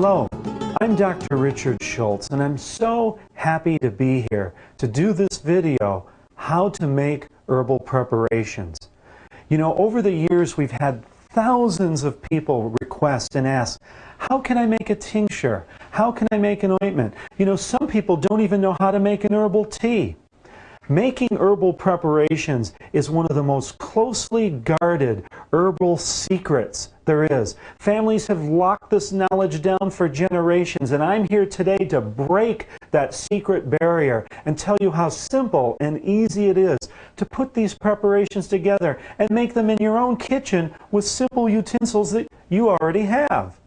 Hello, I'm Dr. Richard Schultz, and I'm so happy to be here to do this video, How to Make Herbal Preparations. You know, over the years we've had thousands of people request and ask, how can I make a tincture? How can I make an ointment? You know, some people don't even know how to make an herbal tea. Making herbal preparations is one of the most closely guarded herbal secrets there is. Families have locked this knowledge down for generations, and I'm here today to break that secret barrier and tell you how simple and easy it is to put these preparations together and make them in your own kitchen with simple utensils that you already have.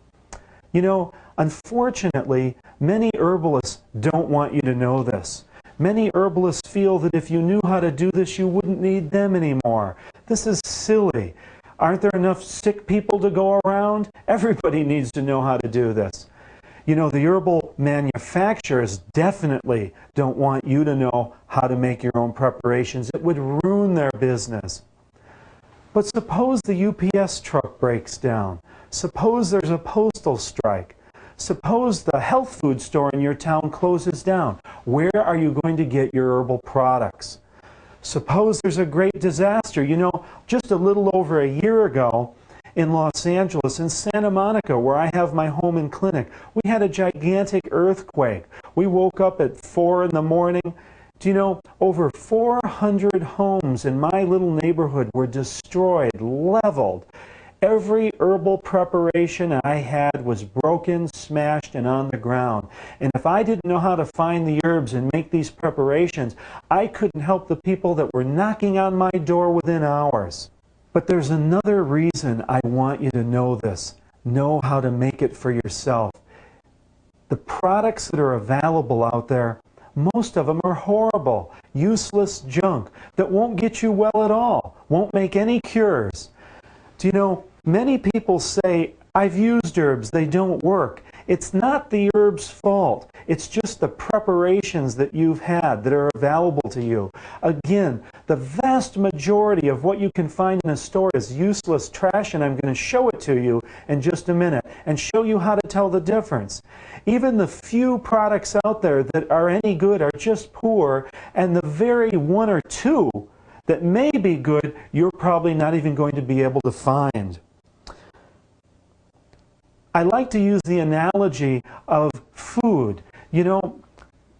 You know, unfortunately, many herbalists don't want you to know this. Many herbalists feel that if you knew how to do this, you wouldn't need them anymore. This is silly. Aren't there enough sick people to go around? Everybody needs to know how to do this. You know, the herbal manufacturers definitely don't want you to know how to make your own preparations. It would ruin their business. But suppose the UPS truck breaks down. Suppose there's a postal strike. Suppose the health food store in your town closes down. Where are you going to get your herbal products? Suppose there's a great disaster. You know, just a little over a year ago in Los Angeles, in Santa Monica, where I have my home and clinic, we had a gigantic earthquake. We woke up at 4 in the morning. Do you know, over 400 homes in my little neighborhood were destroyed, leveled. Every herbal preparation I had was broken, smashed, and on the ground. And if I didn't know how to find the herbs and make these preparations, I couldn't help the people that were knocking on my door within hours. But there's another reason I want you to know this. Know how to make it for yourself. The products that are available out there, most of them are horrible, useless junk that won't get you well at all, won't make any cures. Do you know, many people say, I've used herbs, they don't work. It's not the herb's fault. It's just the preparations that you've had that are available to you. Again, the vast majority of what you can find in a store is useless trash, and I'm going to show it to you in just a minute and show you how to tell the difference. Even the few products out there that are any good are just poor, and the very one or two that may be good, you're probably not even going to be able to find. I like to use the analogy of food. You know,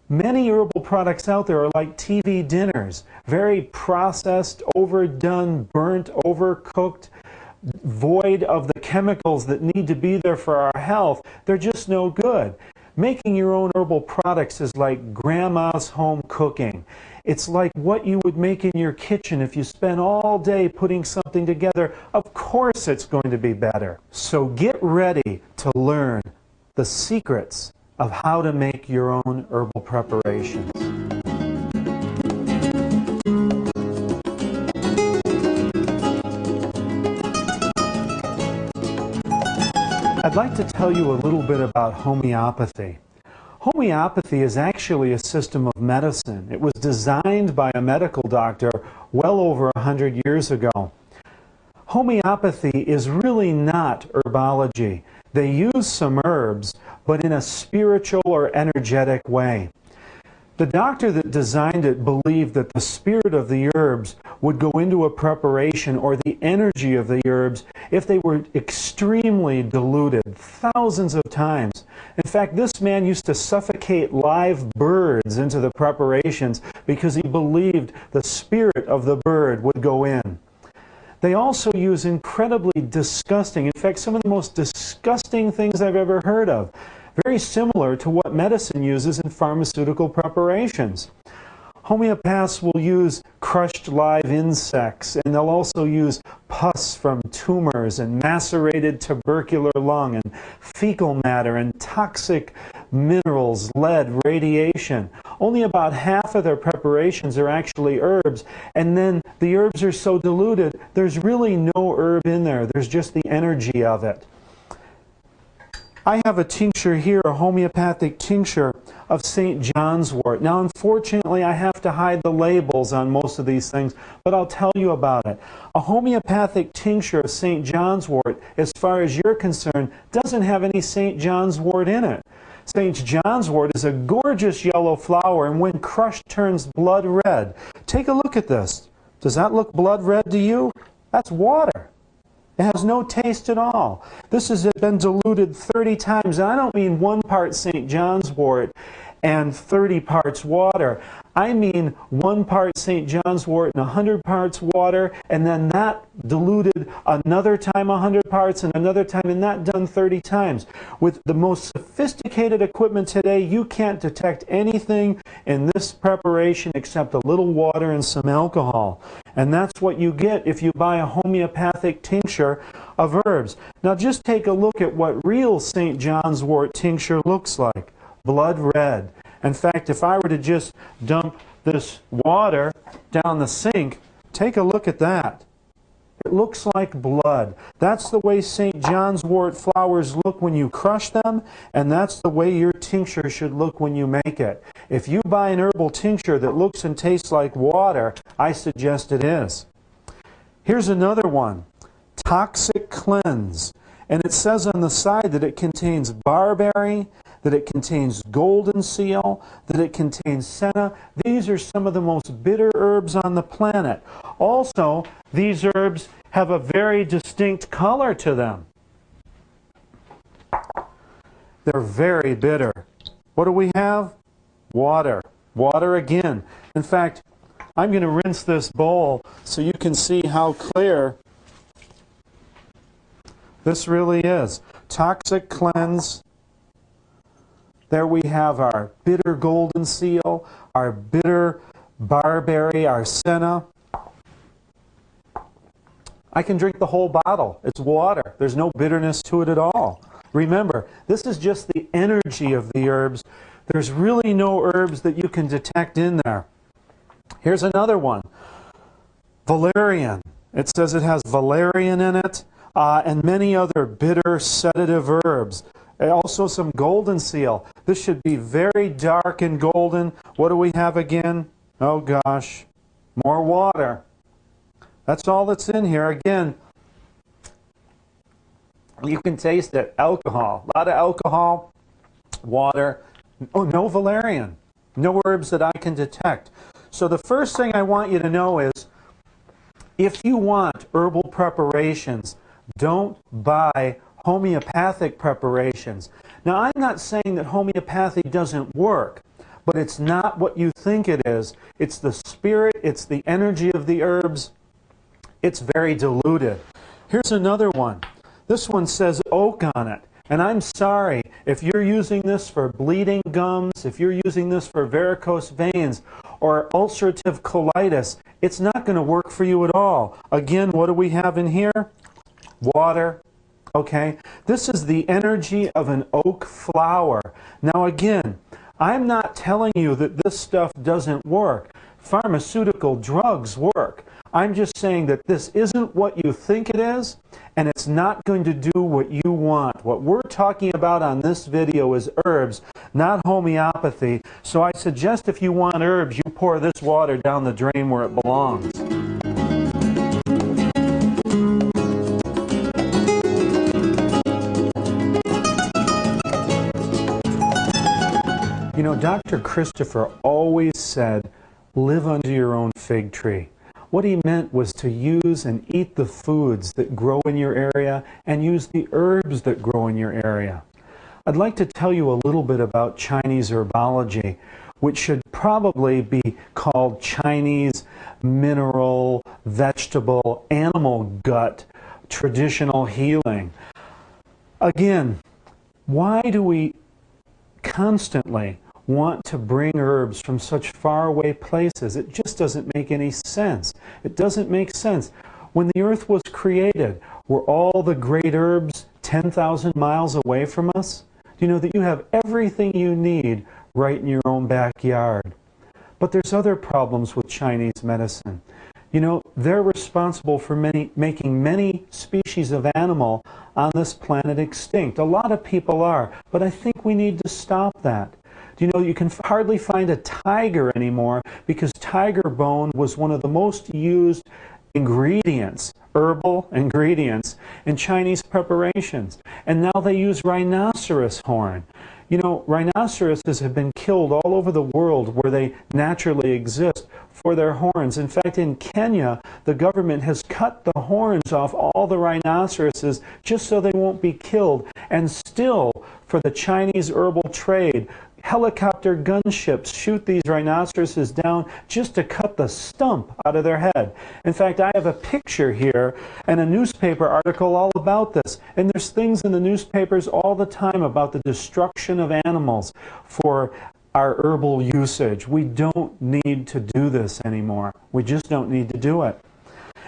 many herbal products out there are like TV dinners, very processed, overdone, burnt, overcooked, void of the chemicals that need to be there for our health. They're just no good. Making your own herbal products is like grandma's home cooking. It's like what you would make in your kitchen if you spent all day putting something together. Of course it's going to be better. So get ready to learn the secrets of how to make your own herbal preparations. I'd like to tell you a little bit about homeopathy. Homeopathy is actually a system of medicine. It was designed by a medical doctor well over 100 years ago. Homeopathy is really not herbology. They use some herbs, but in a spiritual or energetic way. The doctor that designed it believed that the spirit of the herbs would go into a preparation, or the energy of the herbs, if they were extremely diluted, thousands of times. In fact, this man used to suffocate live birds into the preparations because he believed the spirit of the bird would go in. They also use incredibly disgusting, in fact, some of the most disgusting things I've ever heard of. Very similar to what medicine uses in pharmaceutical preparations. Homeopaths will use crushed live insects, and they'll also use pus from tumors and macerated tubercular lung and fecal matter and toxic minerals, lead, radiation. Only about half of their preparations are actually herbs, and then the herbs are so diluted, there's really no herb in there. There's just the energy of it. I have a tincture here, a homeopathic tincture of St. John's wort. Now, unfortunately, I have to hide the labels on most of these things, but I'll tell you about it. A homeopathic tincture of St. John's wort, as far as you're concerned, doesn't have any St. John's wort in it. St. John's wort is a gorgeous yellow flower, and when crushed turns blood red. Take a look at this. Does that look blood red to you? That's water. It has no taste at all. This has been diluted 30 times, and I don't mean 1 part St. John's wort and 30 parts water. I mean 1 part St. John's wort and 100 parts water, and then that diluted another time 100 parts and another time, and that done 30 times. With the most sophisticated equipment today, you can't detect anything in this preparation except a little water and some alcohol. And that's what you get if you buy a homeopathic tincture of herbs. Now just take a look at what real St. John's wort tincture looks like. Blood red. In fact, if I were to just dump this water down the sink, take a look at that. It looks like blood. That's the way St. John's wort flowers look when you crush them, and that's the way your tincture should look when you make it. If you buy an herbal tincture that looks and tastes like water, I suggest it is. Here's another one. Toxic Cleanse. And it says on the side that it contains barberry, that it contains golden seal, that it contains senna. These are some of the most bitter herbs on the planet. Also, these herbs have a very distinct color to them. They're very bitter. What do we have? Water. Water again. In fact, I'm going to rinse this bowl so you can see how clear this really is. Toxic Cleanse. There we have our bitter golden seal, our bitter barberry, our senna. I can drink the whole bottle. It's water. There's no bitterness to it at all. Remember, this is just the energy of the herbs. There's really no herbs that you can detect in there. Here's another one. Valerian. It says it has valerian in it, and many other bitter sedative herbs. Also some golden seal. This should be very dark and golden. What do we have again? Oh gosh, more water. That's all that's in here. Again, you can taste it. Alcohol. A lot of alcohol, water. Oh, no valerian. No herbs that I can detect. So the first thing I want you to know is, if you want herbal preparations, don't buy homeopathic preparations. Now, I'm not saying that homeopathy doesn't work, but it's not what you think it is. It's the spirit, it's the energy of the herbs. It's very diluted. Here's another one. This one says oak on it. And I'm sorry, if you're using this for bleeding gums, if you're using this for varicose veins or ulcerative colitis, it's not going to work for you at all. Again, what do we have in here? Water. Okay, this is the energy of an oak flower. Now again, I'm not telling you that this stuff doesn't work. Pharmaceutical drugs work. I'm just saying that this isn't what you think it is, and it's not going to do what you want. What we're talking about on this video is herbs, not homeopathy. So I suggest if you want herbs, you pour this water down the drain where it belongs. You know, Dr. Christopher always said, live under your own fig tree. What he meant was to use and eat the foods that grow in your area and use the herbs that grow in your area. I'd like to tell you a little bit about Chinese herbology, which should probably be called Chinese mineral, vegetable, animal gut, traditional healing. Again, why do we constantly want to bring herbs from such faraway places? It just doesn't make any sense. It doesn't make sense. When the earth was created, were all the great herbs 10,000 miles away from us? Do you know that you have everything you need right in your own backyard? But there's other problems with Chinese medicine. You know, they're responsible for making many species of animal on this planet extinct. A lot of people are, but I think we need to stop that. You know, you can hardly find a tiger anymore because tiger bone was one of the most used ingredients, herbal ingredients, in Chinese preparations. And now they use rhinoceros horn. You know, rhinoceroses have been killed all over the world where they naturally exist for their horns. In fact, in Kenya, the government has cut the horns off all the rhinoceroses just so they won't be killed. And still, for the Chinese herbal trade, helicopter gunships shoot these rhinoceroses down just to cut the stump out of their head. In fact, I have a picture here and a newspaper article all about this. And there's things in the newspapers all the time about the destruction of animals for our herbal usage. We don't need to do this anymore. We just don't need to do it.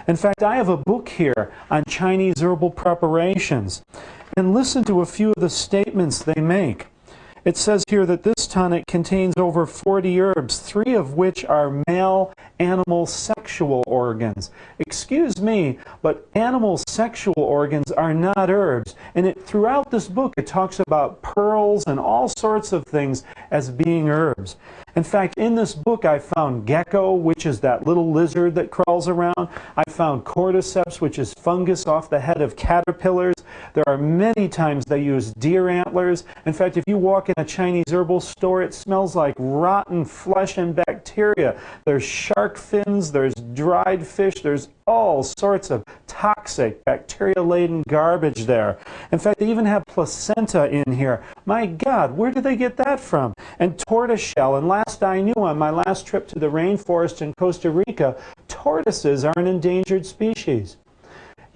In fact, I have a book here on Chinese herbal preparations. And listen to a few of the statements they make. It says here that this tonic contains over 40 herbs, 3 of which are male animal sexual organs. Excuse me, but animal sexual organs are not herbs. And throughout this book, it talks about pearls and all sorts of things as being herbs. In fact, in this book, I found gecko, which is that little lizard that crawls around. I found cordyceps, which is fungus off the head of caterpillars. There are many times they use deer antlers. In fact, if you walk in a Chinese herbal store, it smells like rotten flesh and bacteria. There's shark fins, there's dried fish, there's all sorts of toxic, bacteria-laden garbage there. In fact, they even have placenta in here. My God, where did they get that from? And tortoiseshell. And last I knew, on my last trip to the rainforest in Costa Rica, tortoises are an endangered species.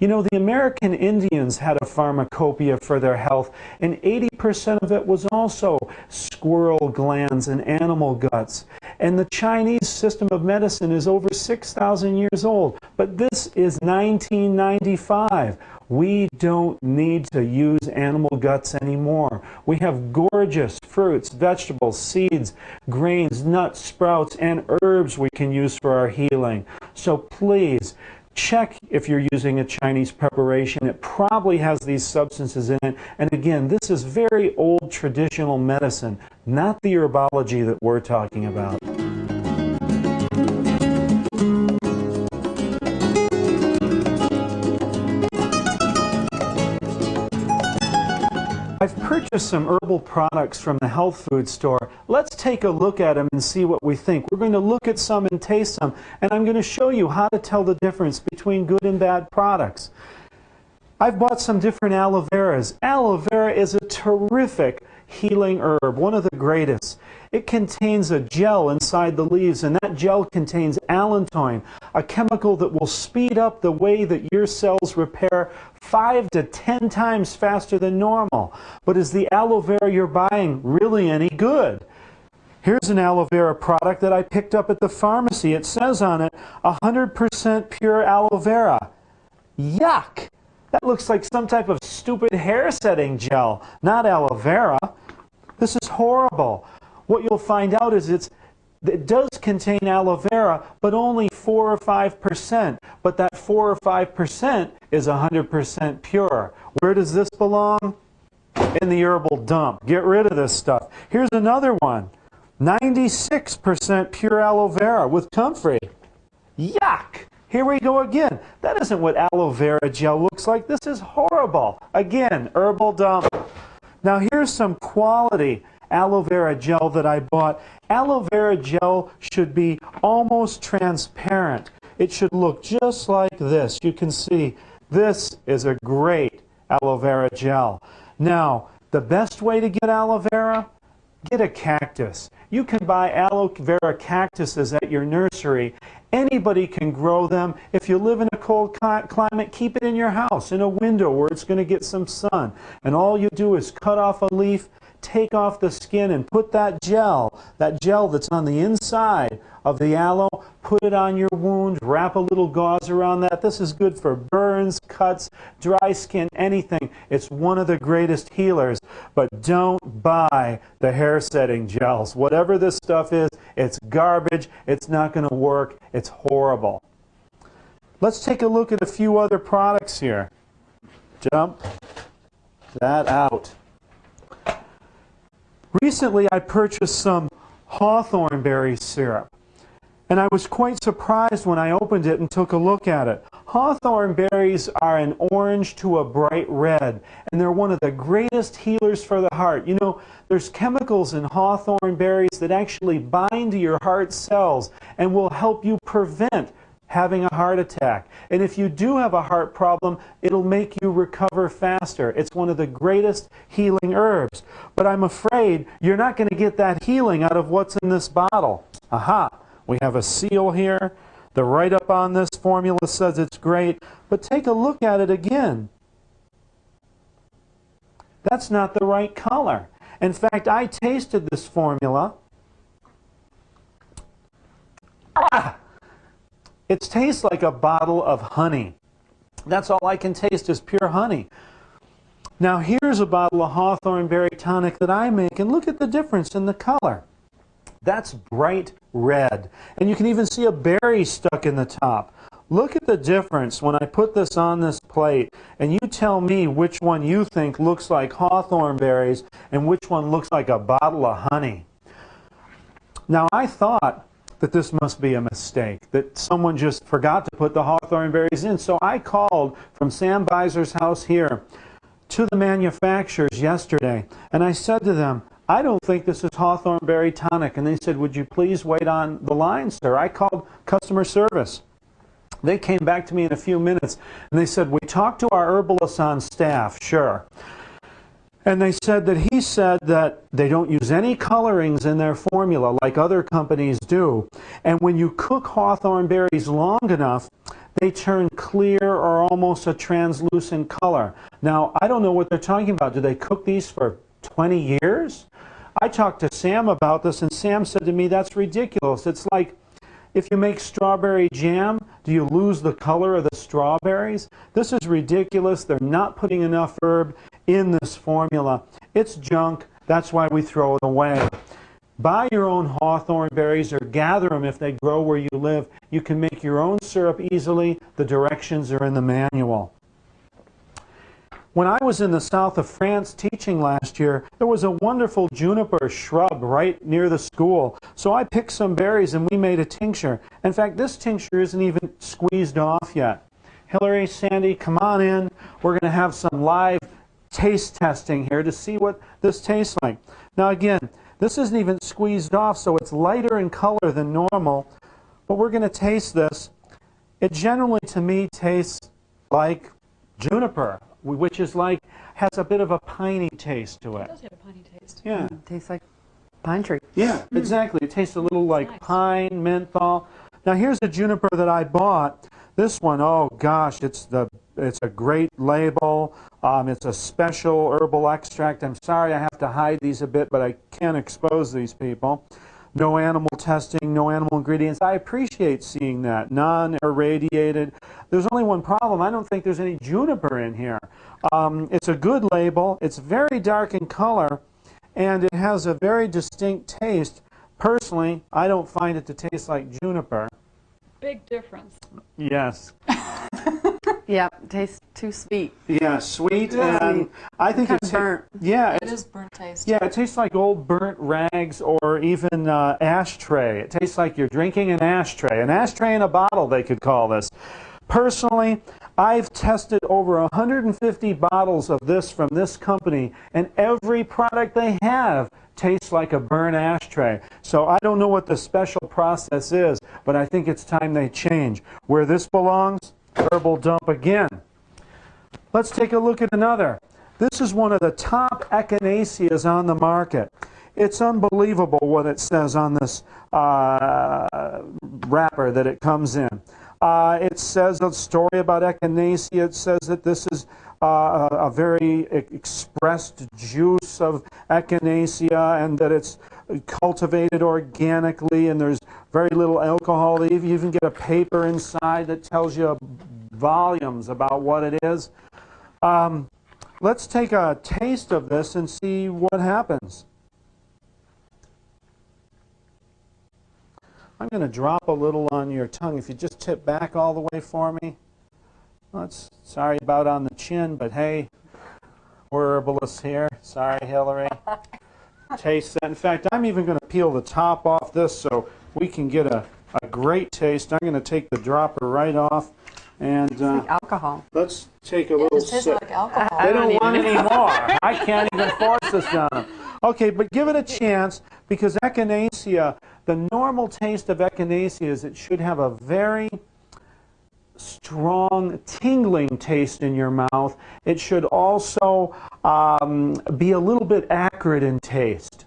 You know, the American Indians had a pharmacopoeia for their health, and 80% of it was also squirrel glands and animal guts. And the Chinese system of medicine is over 6,000 years old, but this is 1995. We don't need to use animal guts anymore. We have gorgeous fruits, vegetables, seeds, grains, nuts, sprouts, and herbs we can use for our healing. So please, check if you're using a Chinese preparation. It probably has these substances in it. And again, this is very old traditional medicine, not the herbology that we're talking about. I've purchased some herbal products from the health food store. Let's take a look at them and see what we think. We're going to look at some and taste some, and I'm going to show you how to tell the difference between good and bad products. I've bought some different aloe veras. Aloe vera is a terrific healing herb, one of the greatest. It contains a gel inside the leaves, and that gel contains allantoin, a chemical that will speed up the way that your cells repair 5 to 10 times faster than normal. But is the aloe vera you're buying really any good? Here's an aloe vera product that I picked up at the pharmacy. It says on it, 100% pure aloe vera. Yuck! That looks like some type of stupid hair setting gel, not aloe vera. This is horrible. What you'll find out is it does contain aloe vera, but only 4 or 5%. But that 4 or 5% is 100% pure. Where does this belong? In the herbal dump. Get rid of this stuff. Here's another one. 96% pure aloe vera with comfrey. Yuck! Here we go again. That isn't what aloe vera gel looks like. This is horrible. Again, herbal dump. Now here's some quality aloe vera gel that I bought. Aloe vera gel should be almost transparent. It should look just like this. You can see this is a great aloe vera gel. Now, the best way to get aloe vera? Get a cactus. You can buy aloe vera cactuses at your nursery. Anybody can grow them. If you live in a cold climate, keep it in your house, in a window where it's going to get some sun. And all you do is cut off a leaf, take off the skin, and put that gel that's on the inside of the aloe, put it on your wound, wrap a little gauze around that. This is good for burns, cuts, dry skin, anything. It's one of the greatest healers. But don't buy the hair setting gels. Whatever this stuff is, it's garbage. It's not going to work. It's horrible. Let's take a look at a few other products here. Dump that out. Recently, I purchased some hawthorn berry syrup, and I was quite surprised when I opened it and took a look at it. Hawthorn berries are an orange to a bright red, and they're one of the greatest healers for the heart. You know, there's chemicals in hawthorn berries that actually bind to your heart cells and will help you prevent having a heart attack. And if you do have a heart problem, it'll make you recover faster. It's one of the greatest healing herbs. But I'm afraid you're not going to get that healing out of what's in this bottle. Aha! We have a seal here. The write-up on this formula says it's great, but take a look at it again. That's not the right color. In fact, I tasted this formula. It tastes like a bottle of honey. That's all I can taste is pure honey. Now here's a bottle of hawthorn berry tonic that I make, and look at the difference in the color. That's bright red. And you can even see a berry stuck in the top. Look at the difference when I put this on this plate, and you tell me which one you think looks like hawthorn berries and which one looks like a bottle of honey. Now I thought that this must be a mistake, that someone just forgot to put the hawthorn berries in. So I called from Sam Beiser's house here to the manufacturers yesterday, and I said to them, I don't think this is hawthorn berry tonic. And they said, would you please wait on the line, sir? I called customer service. They came back to me in a few minutes, and they said, we talked to our herbalists on staff, sure. And they said that he said that they don't use any colorings in their formula like other companies do. And when you cook hawthorn berries long enough, they turn clear or almost a translucent color. Now, I don't know what they're talking about. Do they cook these for 20 years? I talked to Sam about this, and Sam said to me, that's ridiculous. It's like if you make strawberry jam, do you lose the color of the strawberries? This is ridiculous. They're not putting enough herb in this formula. It's junk. That's why we throw it away. Buy your own hawthorn berries or gather them if they grow where you live. You can make your own syrup easily. The directions are in the manual. When I was in the south of France teaching last year, there was a wonderful juniper shrub right near the school. So I picked some berries and we made a tincture. In fact, this tincture isn't even squeezed off yet. Hillary, Sandy, come on in. We're going to have some live taste testing here to see what this tastes like. Now again, this isn't even squeezed off, so it's lighter in color than normal. But we're going to taste this. It generally, to me, tastes like juniper, which is like, has a bit of a piney taste to it. It does have a piney taste. Yeah. It tastes like pine tree. Yeah, exactly. It tastes a little like nice. Pine, menthol. Now here's the juniper that I bought. This one, oh gosh, it's a great label. It's a special herbal extract. I'm sorry I have to hide these a bit, but I can't expose these people. No animal testing, no animal ingredients. I appreciate seeing that. Non-irradiated. There's only one problem. I don't think there's any juniper in here. It's a good label. It's very dark in color, and it has a very distinct taste. Personally, I don't find it to taste like juniper. Big difference. Yes. Yeah, it tastes too sweet. Yeah, sweet, and I think it's burnt. Yeah, it is burnt taste. Yeah, it tastes like old burnt rags or even ashtray. It tastes like you're drinking an ashtray. An ashtray in a bottle, they could call this. Personally, I've tested over 150 bottles of this from this company, and every product they have tastes like a burnt ashtray. So I don't know what the special process is, but I think it's time they change. Where this belongs, herbal dump again. Let's take a look at another. This is one of the top echinaceas on the market. It's unbelievable what it says on this wrapper that it comes in. It says a story about echinacea. It says that this is a very expressed juice of echinacea and that it's cultivated organically and there's very little alcohol. You even get a paper inside that tells you volumes about what it is. Let's take a taste of this and see what happens. I'm going to drop a little on your tongue. If you just tip back all the way for me. Sorry about on the chin, but hey, we're herbalists here. Sorry, Hillary. Taste that. In fact, I'm even going to peel the top off this so we can get a great taste. I'm going to take the dropper right off. And It's like alcohol. let's take a little It tastes sip. like alcohol. They don't want any more. I can't even force this down them. Okay, but give it a chance, because echinacea, the normal taste of echinacea is it should have a very strong, tingling taste in your mouth. It should also be a little bit acrid in taste.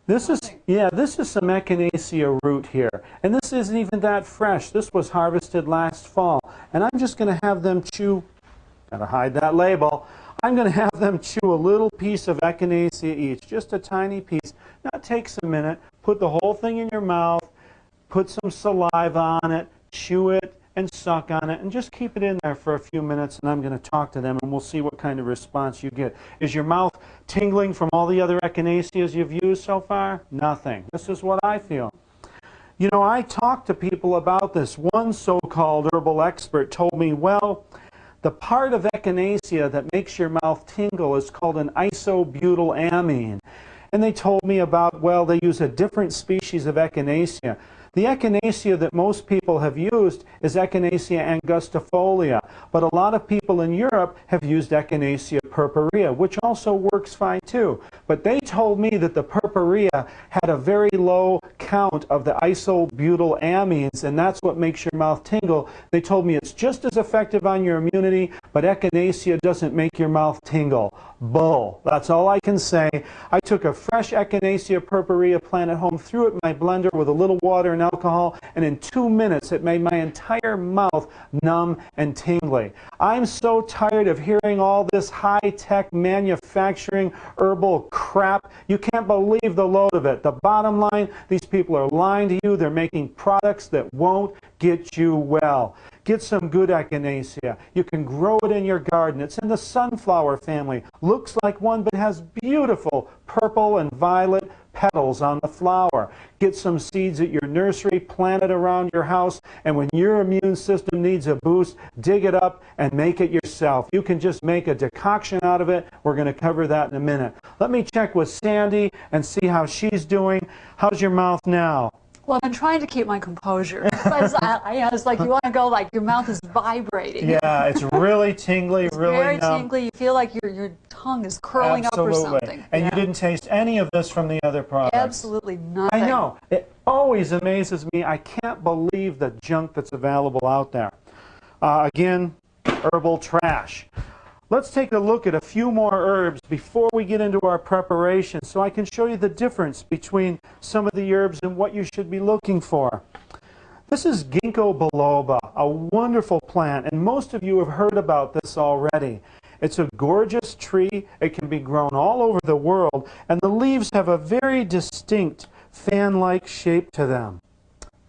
This is some echinacea root here. And this isn't even that fresh. This was harvested last fall. And I'm just going to have them chew, gotta hide that label, I'm going to have them chew a little piece of echinacea each, just a tiny piece. Now it takes a minute. Put the whole thing in your mouth, put some saliva on it, chew it, and suck on it, and just keep it in there for a few minutes, and I'm going to talk to them, and we'll see what kind of response you get. Is your mouth tingling from all the other echinaceas you've used so far? Nothing. This is what I feel. You know, I talked to people about this. One so-called herbal expert told me, well, the part of echinacea that makes your mouth tingle is called an isobutylamine. And they told me about, well, they use a different species of echinacea. The echinacea that most people have used is Echinacea angustifolia, but a lot of people in Europe have used Echinacea purpurea, which also works fine too. But they told me that the purpurea had a very low count of the isobutylamines, and that's what makes your mouth tingle. They told me it's just as effective on your immunity, but Echinacea doesn't make your mouth tingle. Bull. That's all I can say. I took a fresh Echinacea purpurea plant at home, threw it in my blender with a little water and alcohol, and in 2 minutes it made my entire mouth numb and tingly. I'm so tired of hearing all this high-tech manufacturing herbal crap. You can't believe the load of it. The bottom line, these people are lying to you. They're making products that won't get you well. Get some good echinacea. You can grow it in your garden. It's in the sunflower family. Looks like one, but has beautiful purple and violet petals on the flower. Get some seeds at your nursery, plant it around your house, and when your immune system needs a boost, dig it up and make it yourself. You can just make a decoction out of it. We're going to cover that in a minute. Let me check with Sandy and see how she's doing. How's your mouth now? Well, I'm trying to keep my composure. It's like you want to go like your mouth is vibrating. Yeah, it's really tingly, it's really very numb. tingly. You feel like your tongue is curling Absolutely. up or something. And yeah. you didn't taste any of this from the other products. Absolutely nothing. I know. It always amazes me. I can't believe the junk that's available out there. Again, herbal trash. Let's take a look at a few more herbs before we get into our preparation so I can show you the difference between some of the herbs and what you should be looking for. This is ginkgo biloba, a wonderful plant, and most of you have heard about this already. It's a gorgeous tree. It can be grown all over the world, and the leaves have a very distinct fan-like shape to them.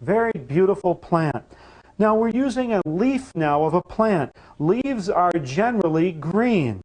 Very beautiful plant. Now we're using a leaf now of a plant. Leaves are generally green.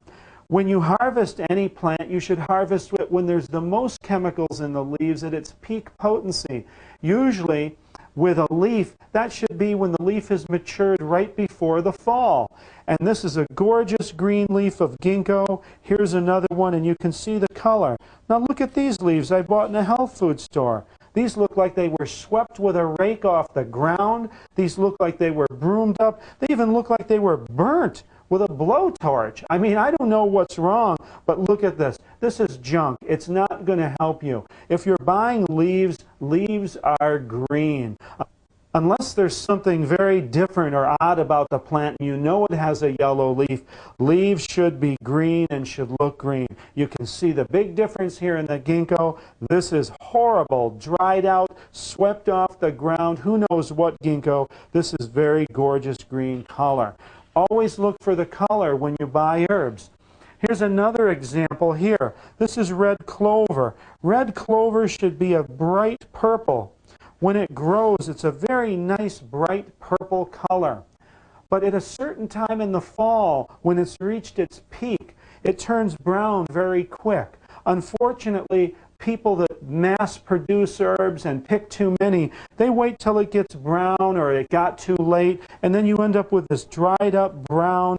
When you harvest any plant, you should harvest it when there's the most chemicals in the leaves at its peak potency. Usually, with a leaf, that should be when the leaf is matured right before the fall. And this is a gorgeous green leaf of ginkgo. Here's another one, and you can see the color. Now look at these leaves I bought in a health food store. These look like they were swept with a rake off the ground. These look like they were broomed up. They even look like they were burnt with a blowtorch. I mean, I don't know what's wrong, but look at this. This is junk. It's not going to help you. If you're buying leaves, leaves are green. Unless there's something very different or odd about the plant and you know it has a yellow leaf, leaves should be green and should look green. You can see the big difference here in the ginkgo. This is horrible, dried out, swept off the ground. Who knows what ginkgo? This is very gorgeous green color. Always look for the color when you buy herbs. Here's another example here. This is red clover. Red clover should be a bright purple. When it grows, it's a very nice, bright purple color. But at a certain time in the fall, when it's reached its peak, it turns brown very quick. Unfortunately, people that mass-produce herbs and pick too many. They wait till it gets brown or it got too late, and then you end up with this dried up brown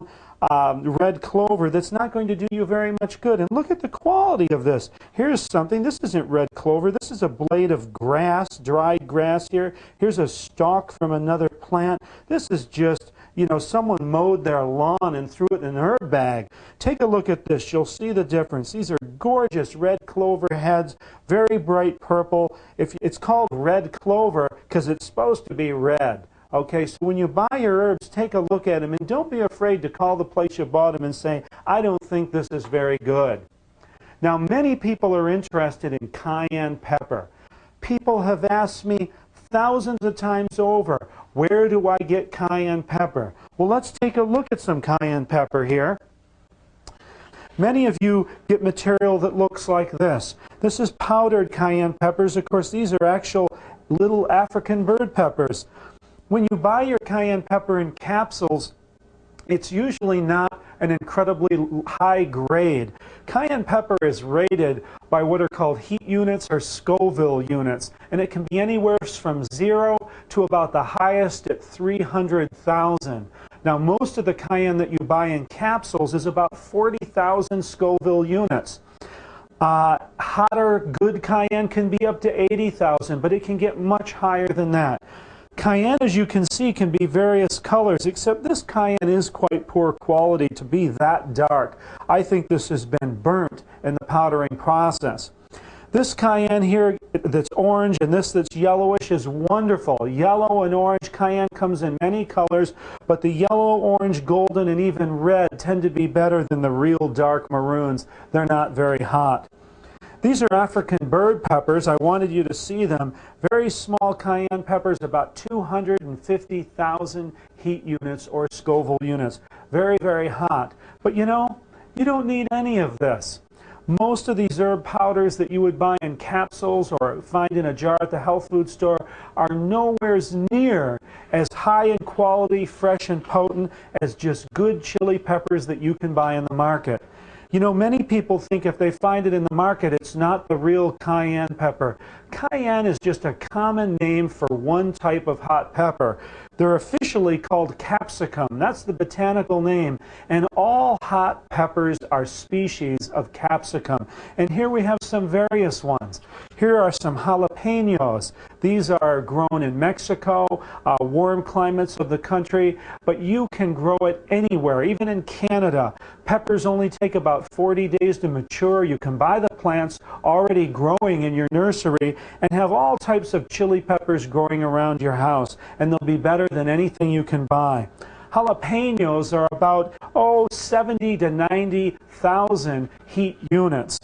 red clover that's not going to do you very much good. And look at the quality of this. Here's something. This isn't red clover. This is a blade of grass, dried grass here. Here's a stalk from another plant. This is just, you know, someone mowed their lawn and threw it in an herb bag. Take a look at this. You'll see the difference. These are gorgeous red clover heads, very bright purple. It's called red clover because it's supposed to be red. Okay, so when you buy your herbs, take a look at them, and don't be afraid to call the place you bought them and say, I don't think this is very good. Now, many people are interested in cayenne pepper. People have asked me thousands of times over, where do I get cayenne pepper? Well, let's take a look at some cayenne pepper here. Many of you get material that looks like this. This is powdered cayenne peppers. Of course, these are actual little African bird peppers. When you buy your cayenne pepper in capsules, it's usually not an incredibly high grade. Cayenne pepper is rated by what are called heat units or Scoville units, and it can be anywhere from 0 to about the highest at 300,000. Now, most of the cayenne that you buy in capsules is about 40,000 Scoville units. Hotter, good cayenne can be up to 80,000, but it can get much higher than that. Cayenne, as you can see, can be various colors, except this cayenne is quite poor quality to be that dark. I think this has been burnt in the powdering process. This cayenne here that's orange and this that's yellowish is wonderful. Yellow and orange cayenne comes in many colors, but the yellow, orange, golden, and even red tend to be better than the real dark maroons. They're not very hot. These are African bird peppers. I wanted you to see them. Very small cayenne peppers, about 250,000 heat units or Scoville units. Very, very hot. But you know, you don't need any of this. Most of these herb powders that you would buy in capsules or find in a jar at the health food store are nowhere near as high in quality, fresh and potent as just good chili peppers that you can buy in the market. You know, many people think if they find it in the market, it's not the real cayenne pepper. Cayenne is just a common name for one type of hot pepper. They're officially called capsicum. That's the botanical name. And all hot peppers are species of capsicum. And here we have some various ones. Here are some jalapenos. These are grown in Mexico, warm climates of the country, but you can grow it anywhere, even in Canada. Peppers only take about 40 days to mature. You can buy the plants already growing in your nursery and have all types of chili peppers growing around your house, and they'll be better than anything you can buy. Jalapenos are about 70 to 90,000 heat units.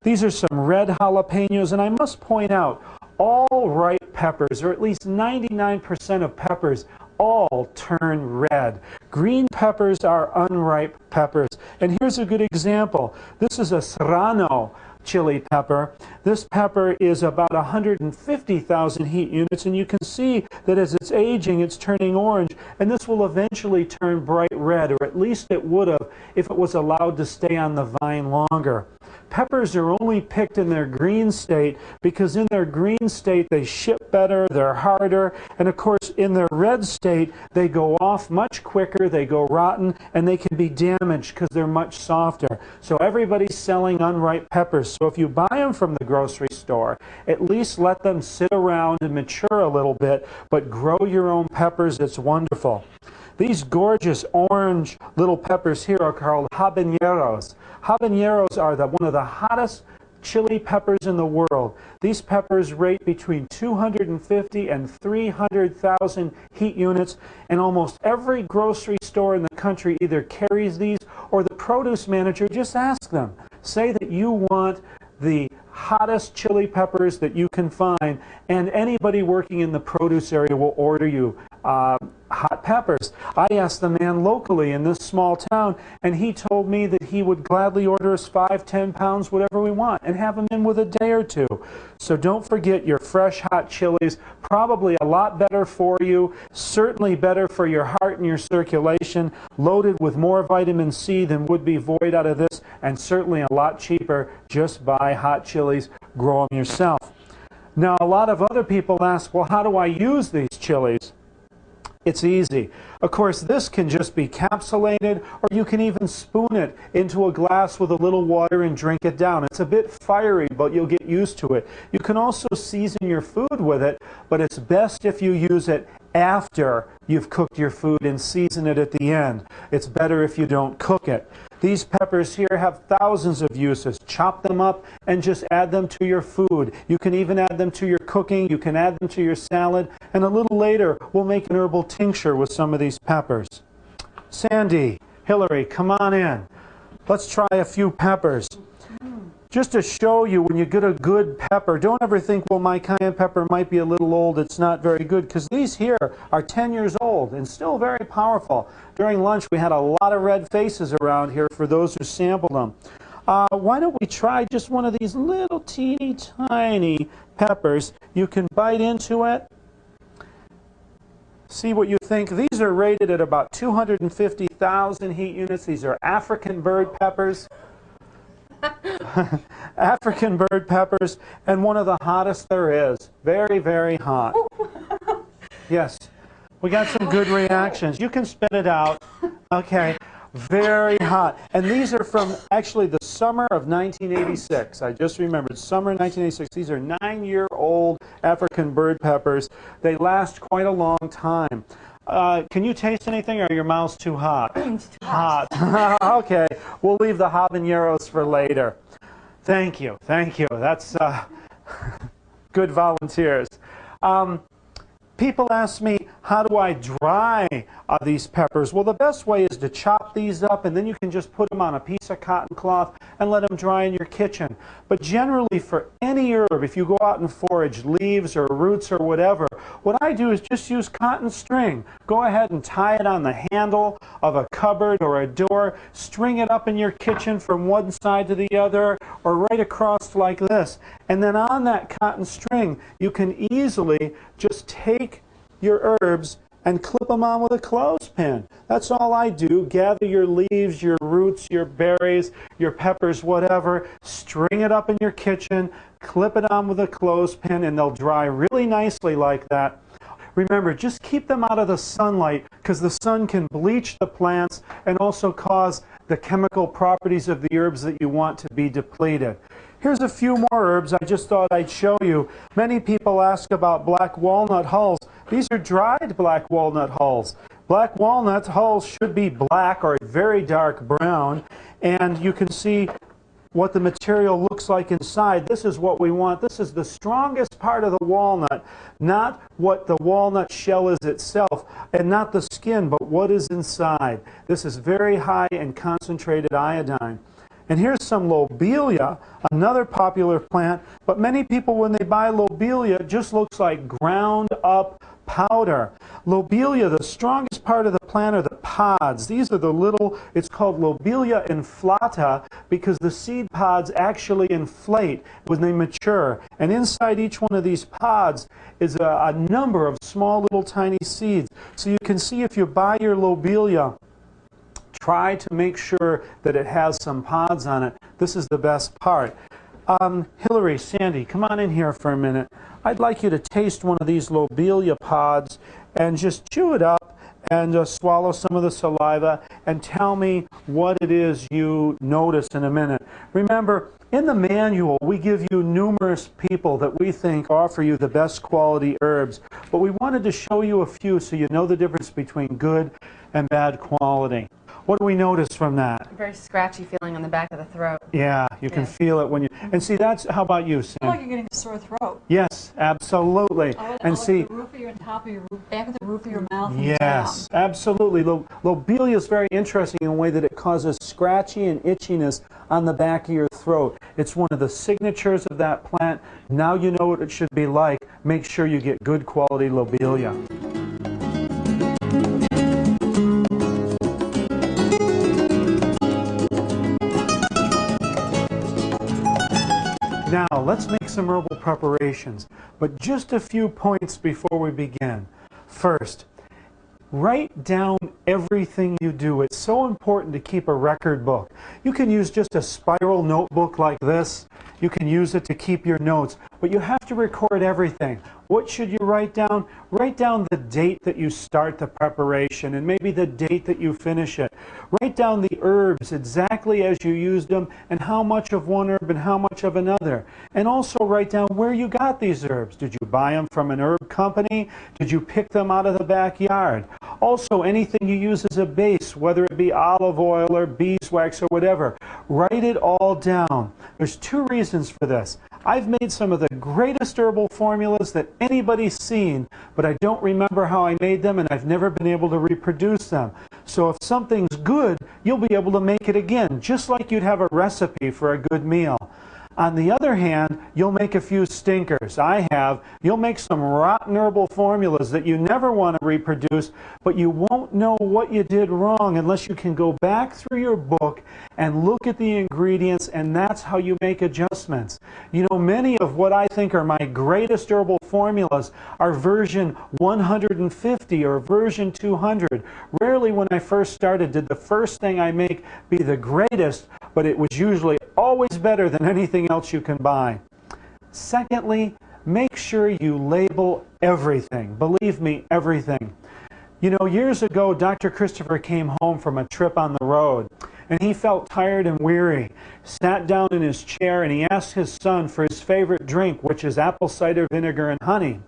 These are some red jalapenos, and I must point out, all ripe peppers, or at least 99% of peppers, all turn red. Green peppers are unripe peppers. And here's a good example. This is a serrano chili pepper. This pepper is about 150,000 heat units, and you can see that as it's aging, it's turning orange, and this will eventually turn bright red, or at least it would have if it was allowed to stay on the vine longer. Peppers are only picked in their green state because in their green state they ship better, they're harder, and of course in their red state they go off much quicker, they go rotten, and they can be damaged because they're much softer. So everybody's selling unripe peppers. So if you buy them from the grocery store, at least let them sit around and mature a little bit, but grow your own peppers. It's wonderful. These gorgeous orange little peppers here are called habaneros. Habaneros are one of the hottest chili peppers in the world. These peppers rate between 250 and 300,000 heat units, and almost every grocery store in the country either carries these or the produce manager just asks them. Say that you want the hottest chili peppers that you can find, and anybody working in the produce area will order you hot peppers. I asked the man locally in this small town, and he told me that he would gladly order us 5-10 pounds, whatever we want, and have them in with a day or two. So don't forget your fresh hot chilies, probably a lot better for you, certainly better for your heart and your circulation, loaded with more vitamin C than would be void out of this, and certainly a lot cheaper. Just buy hot chilies, grow them yourself. Now, a lot of other people ask, well, how do I use these chilies? It's easy. Of course, this can just be capsulated, or you can even spoon it into a glass with a little water and drink it down. It's a bit fiery, but you'll get used to it. You can also season your food with it, but it's best if you use it after you've cooked your food and season it at the end. It's better if you don't cook it. These peppers here have thousands of uses. Chop them up and just add them to your food. You can even add them to your cooking. You can add them to your salad. And a little later, we'll make an herbal tincture with some of these peppers. Sandy, Hillary, come on in. Let's try a few peppers. Just to show you, when you get a good pepper, don't ever think, well, my cayenne pepper might be a little old, it's not very good, because these here are 10 years old and still very powerful. During lunch, we had a lot of red faces around here for those who sampled them. Why don't we try just one of these little teeny tiny peppers? You can bite into it. See what you think. These are rated at about 250,000 heat units. These are African bird peppers. African bird peppers, and one of the hottest there is. Very, very hot. Yes. We got some good reactions. You can spit it out. Okay. Very hot. And these are from actually the summer of 1986. I just remembered. Summer 1986. These are 9-year-old African bird peppers. They last quite a long time. Can you taste anything, or are your mouth's too hot? It's too hot. Okay, we'll leave the habaneros for later. Thank you, thank you. That's good volunteers. People ask me, how do I dry these peppers? Well, the best way is to chop these up, and then you can just put them on a piece of cotton cloth and let them dry in your kitchen. But generally, for any herb, if you go out and forage leaves or roots or whatever, what I do is just use cotton string. Go ahead and tie it on the handle of a cupboard or a door. String it up in your kitchen from one side to the other, or right across like this. And then on that cotton string, you can easily just take your herbs and clip them on with a clothespin. That's all I do. Gather your leaves, your roots, your berries, your peppers, whatever. String it up in your kitchen, clip it on with a clothespin, and they'll dry really nicely like that. Remember, just keep them out of the sunlight, because the sun can bleach the plants and also cause the chemical properties of the herbs that you want to be depleted. Here's a few more herbs I just thought I'd show you. Many people ask about black walnut hulls. These are dried black walnut hulls. Black walnut hulls should be black or very dark brown, and you can see what the material looks like inside. This is what we want. This is the strongest part of the walnut, not what the walnut shell is itself, and not the skin, but what is inside. This is very high in concentrated iodine. And here's some lobelia, another popular plant, but many people, when they buy lobelia, it just looks like ground up powder. Lobelia, the strongest part of the plant are the pods. These are the little, it's called lobelia inflata, because the seed pods actually inflate when they mature. And inside each one of these pods is a number of small little tiny seeds. So you can see, if you buy your lobelia, try to make sure that it has some pods on it. This is the best part. Hillary, Sandy, come on in here for a minute. I'd like you to taste one of these lobelia pods and just chew it up and swallow some of the saliva and tell me what it is you notice in a minute. Remember, in the manual, we give you numerous people that we think offer you the best quality herbs, but we wanted to show you a few so you know the difference between good and bad quality. What do we notice from that? A very scratchy feeling on the back of the throat. Yeah, you can feel it when you... And see, that's... How about you, Sam? I feel like you're getting a sore throat. Yes, absolutely. And see... the roof of your, top of your roof, back of the roof of your mouth and yes, down. Absolutely. Lobelia is very interesting in a way that it causes scratchy and itchiness on the back of your throat. It's one of the signatures of that plant. Now you know what it should be like. Make sure you get good quality lobelia. Now, let's make some herbal preparations, but just a few points before we begin. First, write down everything you do. It's so important to keep a record book. You can use just a spiral notebook like this, You can use it to keep your notes, but you have to record everything. What should you write down? Write down the date that you start the preparation and maybe the date that you finish it. Write down the herbs exactly as you used them and how much of one herb and how much of another. And also write down where you got these herbs. Did you buy them from an herb company? Did you pick them out of the backyard? Also, anything you use as a base, whether it be olive oil or beeswax or whatever, write it all down. There's two reasons for this. I've made some of the greatest herbal formulas that anybody's seen, but I don't remember how I made them and I've never been able to reproduce them. So if something's good, you'll be able to make it again, just like you'd have a recipe for a good meal. On the other hand, you'll make a few stinkers. I have. You'll make some rotten herbal formulas that you never want to reproduce, but you won't know what you did wrong unless you can go back through your book and look at the ingredients, and that's how you make adjustments. You know, many of what I think are my greatest herbal formulas are version 150 or version 200. Rarely when I first started did the first thing I make be the greatest, but it was usually always better than anything else you can buy. Secondly, make sure you label everything. Believe me, everything. You know, years ago, Dr. Christopher came home from a trip on the road, and he felt tired and weary. Sat down in his chair, and he asked his son for his favorite drink, which is apple cider vinegar and honey.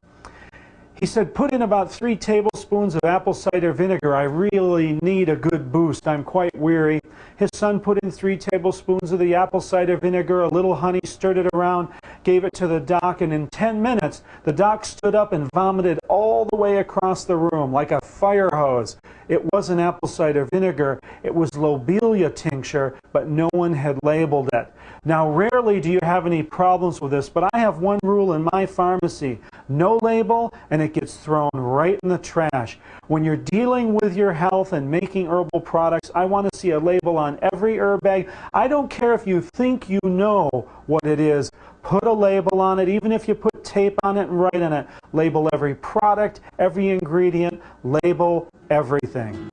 He said, put in about 3 tablespoons of apple cider vinegar. I really need a good boost. I'm quite weary. His son put in 3 tablespoons of the apple cider vinegar, a little honey, stirred it around, gave it to the doc, and in 10 minutes, the doc stood up and vomited all the way across the room like a fire hose. It wasn't apple cider vinegar. It was lobelia tincture, but no one had labeled it. Now, rarely do you have any problems with this, but I have one rule in my pharmacy. No label, and it gets thrown right in the trash. When you're dealing with your health and making herbal products, I want to see a label on every herb bag. I don't care if you think you know what it is. Put a label on it, even if you put tape on it and write on it. Label every product, every ingredient, label everything.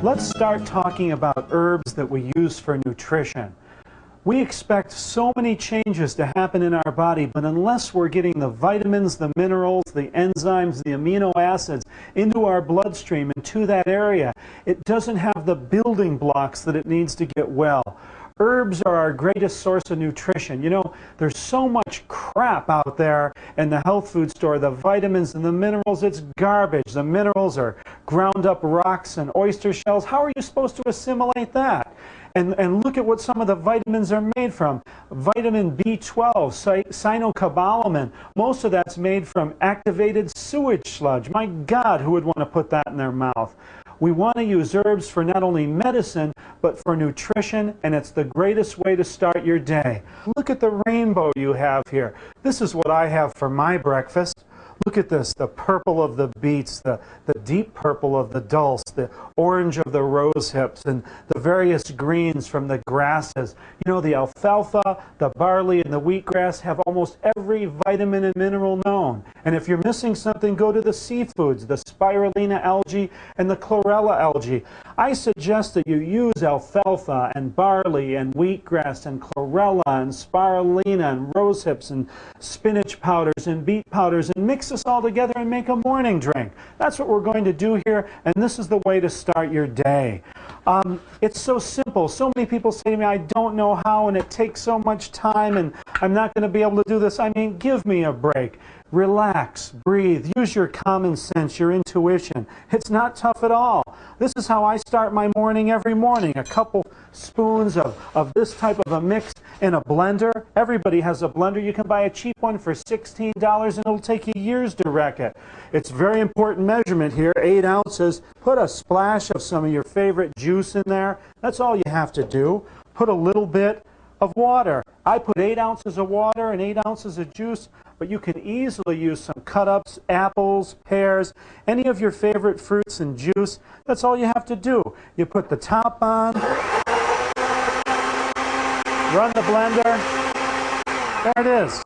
Let's start talking about herbs that we use for nutrition. We expect so many changes to happen in our body, but unless we're getting the vitamins, the minerals, the enzymes, the amino acids into our bloodstream and to that area, it doesn't have the building blocks that it needs to get well. Herbs are our greatest source of nutrition. You know, there's so much crap out there in the health food store, the vitamins and the minerals, it's garbage. The minerals are ground up rocks and oyster shells. How are you supposed to assimilate that? And look at what some of the vitamins are made from. Vitamin B12, cyanocobalamin, most of that's made from activated sewage sludge. My God, who would want to put that in their mouth? We want to use herbs for not only medicine, but for nutrition, and it's the greatest way to start your day. Look at the rainbow you have here. This is what I have for my breakfast. Look at this, the purple of the beets, the deep purple of the dulse, the orange of the rose hips, and the various greens from the grasses. You know, the alfalfa, the barley, and the wheatgrass have almost every vitamin and mineral known. And if you're missing something, go to the seafoods, the spirulina algae and the chlorella algae. I suggest that you use alfalfa and barley and wheatgrass and chlorella and spirulina and rose hips and spinach powders and beet powders and mix this all together and make a morning drink. That's what we're going to do here, and this is the way to start your day. It's so simple. So many people say to me, I don't know how, and it takes so much time, and I'm not going to be able to do this. I mean, give me a break. Relax, breathe, use your common sense, your intuition. It's not tough at all. This is how I start my morning every morning. A couple spoons of this type of a mix in a blender. Everybody has a blender. You can buy a cheap one for $16 and it'll take you years to wreck it. It's very important measurement here, 8 ounces. Put a splash of some of your favorite juice in there. That's all you have to do. Put a little bit of water. I put 8 ounces of water and 8 ounces of juice, but you can easily use some cut-ups, apples, pears, any of your favorite fruits and juice. That's all you have to do. You put the top on, run the blender. There it is.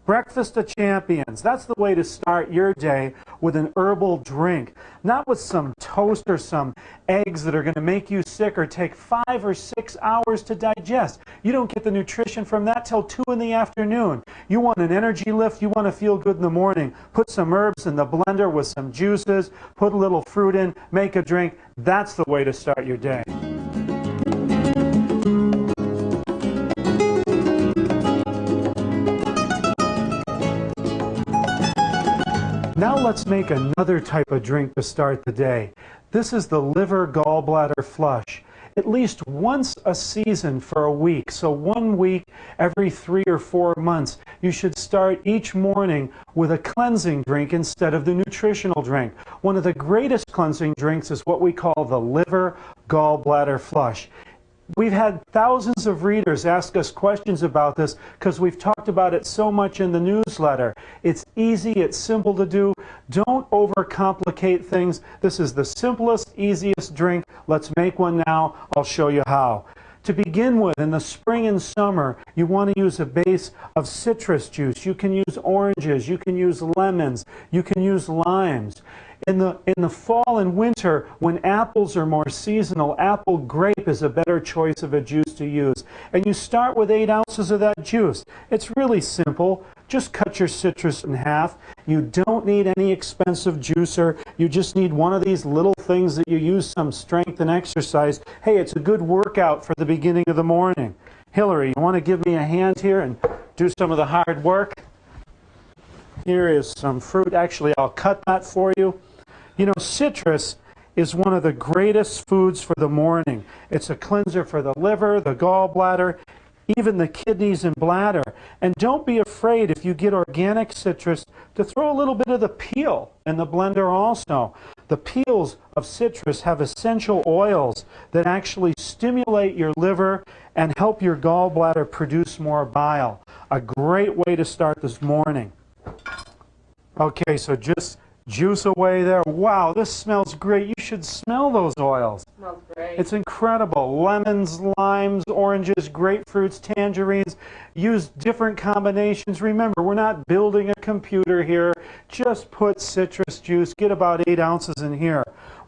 Breakfast of champions. That's the way to start your day, with an herbal drink. Not with some toast or some eggs that are going to make you sick or take 5 or 6 hours to digest. You don't get the nutrition from that till 2 in the afternoon. You want an energy lift, you want to feel good in the morning. Put some herbs in the blender with some juices, put a little fruit in, make a drink. That's the way to start your day. Now let's make another type of drink to start the day. This is the liver gallbladder flush. At least once a season for a week, so 1 week every 3 or 4 months, you should start each morning with a cleansing drink instead of the nutritional drink. One of the greatest cleansing drinks is what we call the liver gallbladder flush. We've had thousands of readers ask us questions about this because we've talked about it so much in the newsletter. It's easy, it's simple to do. Don't overcomplicate things. This is the simplest, easiest drink. Let's make one now. I'll show you how. To begin with, in the spring and summer, you want to use a base of citrus juice. You can use oranges, you can use lemons, you can use limes. In the fall and winter, when apples are more seasonal, apple grape is a better choice of a juice to use. And you start with 8 ounces of that juice. It's really simple. Just cut your citrus in half. You don't need any expensive juicer. You just need one of these little things that you use some strength and exercise. Hey, it's a good workout for the beginning of the morning. Hillary, you want to give me a hand here and do some of the hard work? Here is some fruit. Actually, I'll cut that for you. You know, citrus is one of the greatest foods for the morning. It's a cleanser for the liver, the gallbladder, even the kidneys and bladder. And don't be afraid, if you get organic citrus, to throw a little bit of the peel in the blender also. The peels of citrus have essential oils that actually stimulate your liver and help your gallbladder produce more bile. A great way to start this morning. Okay, so just juice away there. Wow, this smells great. You should smell those oils. Smells great. It's incredible. Lemons, limes, oranges, grapefruits, tangerines. Use different combinations. Remember, we're not building a computer here. Just put citrus juice. Get about 8 ounces in here.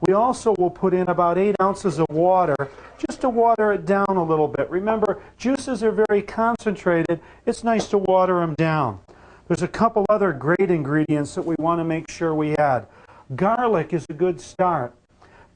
We also will put in about 8 ounces of water, just to water it down a little bit. Remember, juices are very concentrated. It's nice to water them down. There's a couple other great ingredients that we want to make sure we add. Garlic is a good start.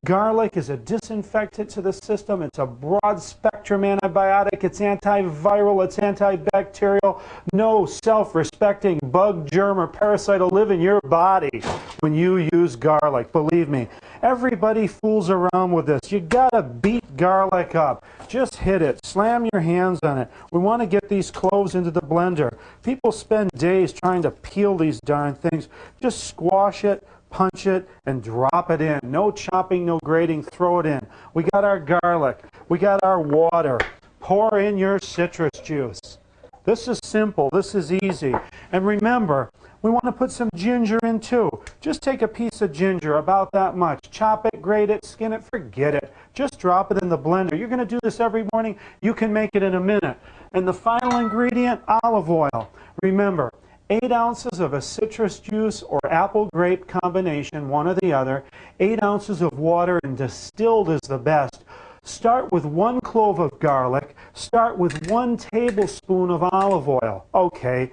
Garlic is a disinfectant to the system. It's a broad-spectrum antibiotic. It's antiviral. It's antibacterial. No self-respecting bug, germ, or parasite will live in your body when you use garlic. Believe me. Everybody fools around with this. You gotta beat garlic up. Just hit it. Slam your hands on it. We want to get these cloves into the blender. People spend days trying to peel these darn things. Just squash it, punch it, and drop it in. No chopping, no grating, throw it in. We got our garlic. We got our water. Pour in your citrus juice. This is simple. This is easy. And remember, we want to put some ginger in too. Just take a piece of ginger, about that much. Chop it, grate it, skin it, forget it. Just drop it in the blender. You're going to do this every morning. You can make it in a minute. And the final ingredient, olive oil. Remember, 8 ounces of a citrus juice or apple grape combination, one or the other. 8 ounces of water, and distilled is the best. Start with 1 clove of garlic. Start with 1 tablespoon of olive oil. Okay,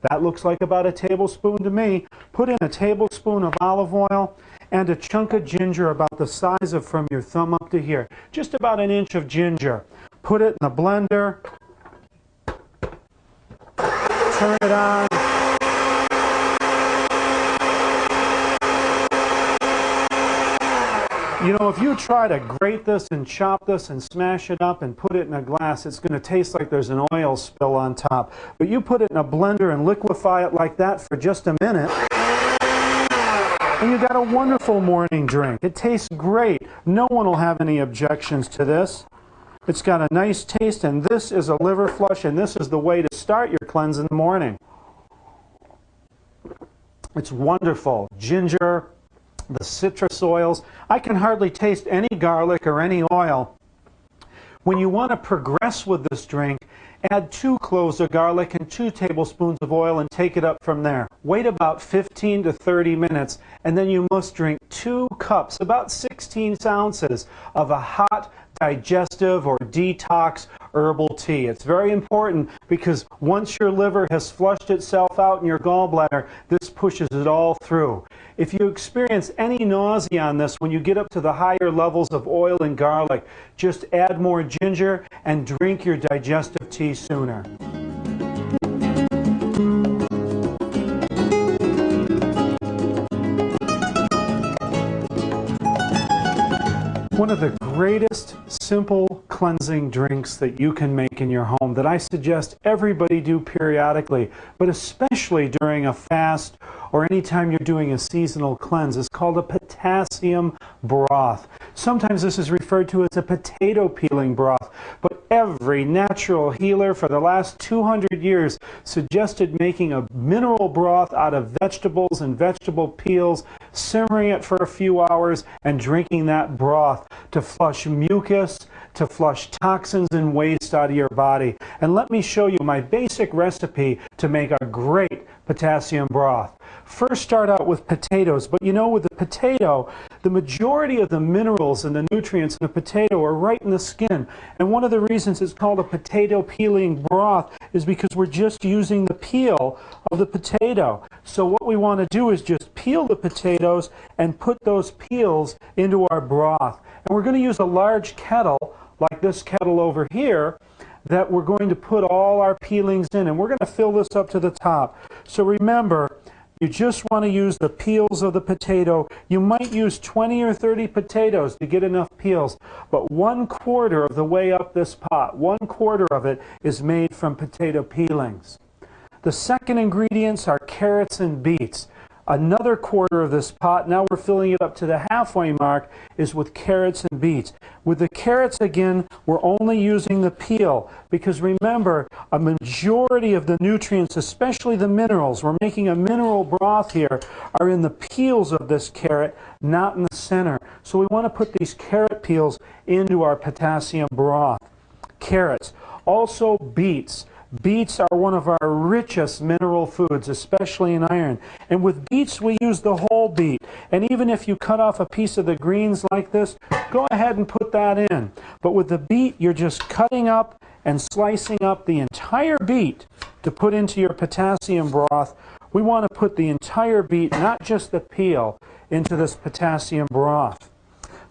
that looks like about a tablespoon to me. Put in a tablespoon of olive oil and a chunk of ginger about the size of from your thumb up to here. Just about an inch of ginger. Put it in the blender. Turn it on. You know, if you try to grate this and chop this and smash it up and put it in a glass, it's going to taste like there's an oil spill on top. But you put it in a blender and liquefy it like that for just a minute, and you got a wonderful morning drink. It tastes great. No one will have any objections to this. It's got a nice taste, and this is a liver flush, and this is the way to start your cleanse in the morning. It's wonderful. Ginger, the citrus oils. I can hardly taste any garlic or any oil. When you want to progress with this drink, Add 2 cloves of garlic and 2 tablespoons of oil and take it up from there. Wait about 15 to 30 minutes and then you must drink 2 cups, about 16 ounces of a hot digestive or detox herbal tea. It's very important because once your liver has flushed itself out in your gallbladder, this pushes it all through. If you experience any nausea on this when you get up to the higher levels of oil and garlic, just add more ginger and drink your digestive tea sooner. One of the greatest simple cleansing drinks that you can make in your home that I suggest everybody do periodically, but especially during a fast or anytime you're doing a seasonal cleanse, is called a potassium broth. Sometimes this is referred to as a potato peeling broth, but every natural healer for the last 200 years suggested making a mineral broth out of vegetables and vegetable peels, simmering it for a few hours, and drinking that broth to flush mucus, to flush toxins and waste out of your body. And let me show you my basic recipe to make a great potassium broth. First start out with potatoes, but you know, with the potato, the majority of the minerals and the nutrients in a potato are right in the skin. And one of the reasons it's called a potato peeling broth is because we're just using the peel of the potato. So what we want to do is just peel the potatoes and put those peels into our broth. And we're going to use a large kettle, like this kettle over here, that we're going to put all our peelings in, and we're going to fill this up to the top. So remember, you just want to use the peels of the potato. You might use 20 or 30 potatoes to get enough peels, but 1/4 of the way up this pot, 1/4 of it is made from potato peelings. The second ingredients are carrots and beets. Another 1/4 of this pot, now we're filling it up to the halfway mark, is with carrots and beets. With the carrots, again, we're only using the peel because remember, a majority of the nutrients, especially the minerals, we're making a mineral broth here, are in the peels of this carrot, not in the center. So we want to put these carrot peels into our potassium broth. Carrots. Also beets. Beets are one of our richest mineral foods, especially in iron. And with beets, we use the whole beet. And even if you cut off a piece of the greens like this, go ahead and put that in. But with the beet, you're just cutting up and slicing up the entire beet to put into your potassium broth. We want to put the entire beet, not just the peel, into this potassium broth.